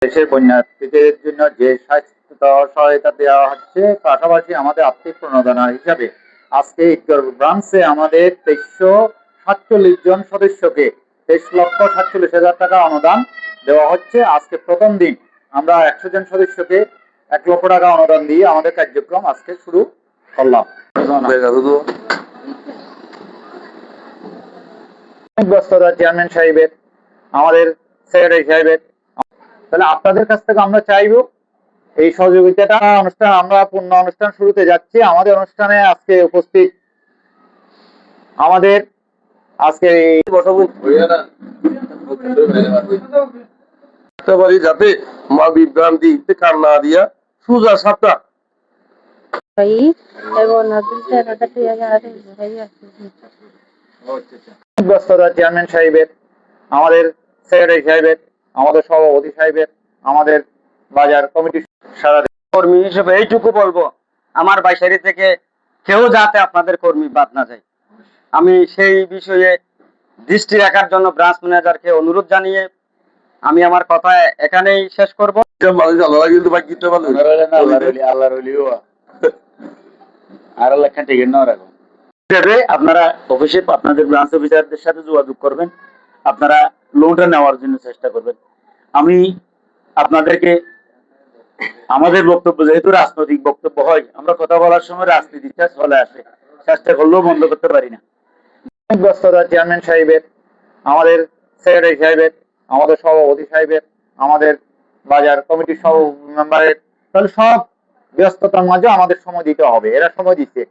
দেশের বন্যার্থীদের জন্য যে স্বাস্থ্য সহায়তা দেওয়া হচ্ছে, পাশাপাশি আমাদের আর্থিক প্রণোদনা হিসাবে আজকে ঈদগাঁও ব্রাঞ্চে আমাদের 2347 জন সদস্যকে 23,47,000 টাকা অনুদান দেওয়া হচ্ছে। আজকে প্রথম দিন আমরা 100 জন সদস্যকে 1 লক্ষ টাকা অনুদান দিয়ে আমাদের কার্যক্রম আজকে শুরু করলাম। ব্যস্ততা চেয়ারম্যান সাহেবের, আমাদের সেক্রেটারি সাহেবের, তাহলে আপনাদের কাছ থেকে আমরা চাইবো এই সহযোগিতাটা। অনুষ্ঠান আমরা পূর্ণ অনুষ্ঠান শুরুতে যাচ্ছি। আমাদের অনুষ্ঠানে আজকে উপস্থিত আমাদের আজকে যাতে মা বিভ্রান্তি কান্না দিয়া সুজা সাপটা ব্যস্ততা চেয়ারম্যান সাহেবের, আমাদের সেক্রেটারি সাহেবের, আমাদের সভাপতি সাহেবের, আমাদের বাজার কমিটি সারা কর্মী হিসেবে এইটুকু বলবো, আমার বাইশারি থেকে কেউ যাতে আপনাদের কর্মী বাদ না যায়, আমি সেই বিষয়ে দৃষ্টি রাখার জন্য ব্রাঞ্চ ম্যানেজারকে অনুরোধ জানিয়ে আমি আমার কথা এখানেই শেষ করব। আপনারা অফিসে আপনাদের ব্রাঞ্চ অফিসারদের সাথে যোগাযোগ করবেন, আপনারা লোনটা নেওয়ার জন্য চেষ্টা করবেন। আমি আপনাদেরকে আমাদের বক্তব্য যেহেতু রাজনৈতিক বক্তব্য হয়, আমরা কথা বলার সময় রাজনীতিটা চলে আসে, চেষ্টা করলেও বন্ধ করতে পারি না। ব্যস্ততা চেয়ারম্যান সাহেবের, আমাদের সেক্রেটারি সাহেবের, আমাদের সভাপতি সাহেবের, আমাদের বাজার কমিটির সব মেম্বারের, তাহলে সব ব্যস্ততার মাঝে আমাদের সময় দিতে হবে। এরা সময় দিচ্ছে।